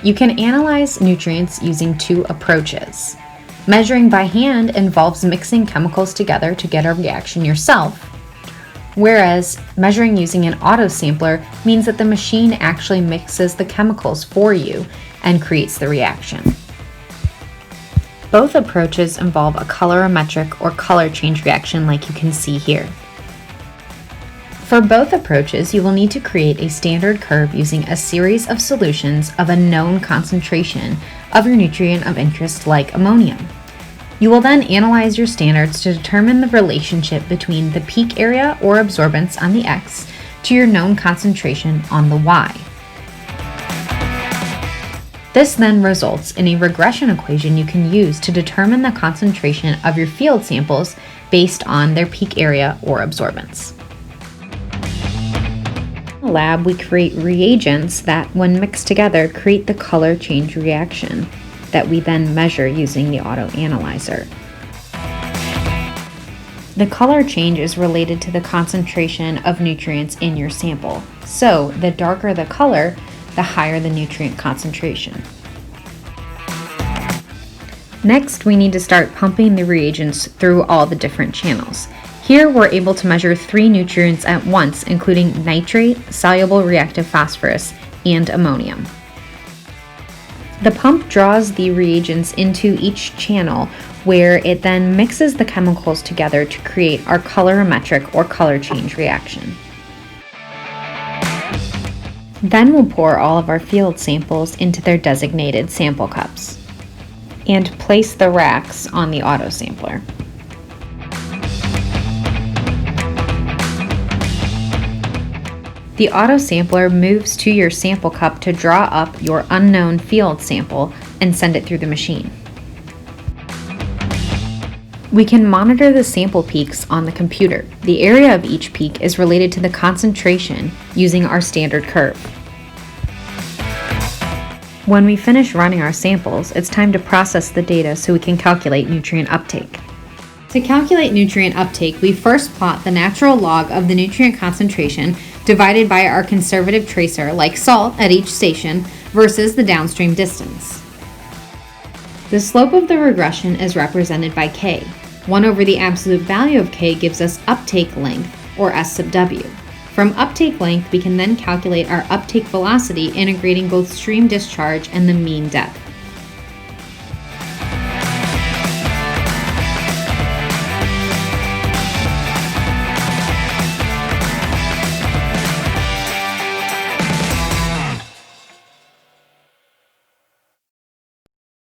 You can analyze nutrients using two approaches. Measuring by hand involves mixing chemicals together to get a reaction yourself, whereas measuring using an autosampler means that the machine actually mixes the chemicals for you and creates the reaction. Both approaches involve a colorimetric or color change reaction like you can see here. For both approaches, you will need to create a standard curve using a series of solutions of a known concentration of your nutrient of interest like ammonium. You will then analyze your standards to determine the relationship between the peak area or absorbance on the X to your known concentration on the Y. This then results in a regression equation you can use to determine the concentration of your field samples based on their peak area or absorbance. In the lab, we create reagents that, when mixed together, create the color change reaction that we then measure using the autoanalyzer. The color change is related to the concentration of nutrients in your sample. So, the darker the color, the higher the nutrient concentration. Next, we need to start pumping the reagents through all the different channels. Here, we're able to measure 3 nutrients at once, including nitrate, soluble reactive phosphorus, and ammonium. The pump draws the reagents into each channel, where it then mixes the chemicals together to create our colorimetric or color change reaction. Then we'll pour all of our field samples into their designated sample cups and place the racks on the autosampler. The autosampler moves to your sample cup to draw up your unknown field sample and send it through the machine. We can monitor the sample peaks on the computer. The area of each peak is related to the concentration using our standard curve. When we finish running our samples, it's time to process the data so we can calculate nutrient uptake. To calculate nutrient uptake, we first plot the natural log of the nutrient concentration divided by our conservative tracer, like salt, at each station versus the downstream distance. The slope of the regression is represented by K. 1 over the absolute value of K gives us uptake length, or S sub W. From uptake length, we can then calculate our uptake velocity integrating both stream discharge and the mean depth.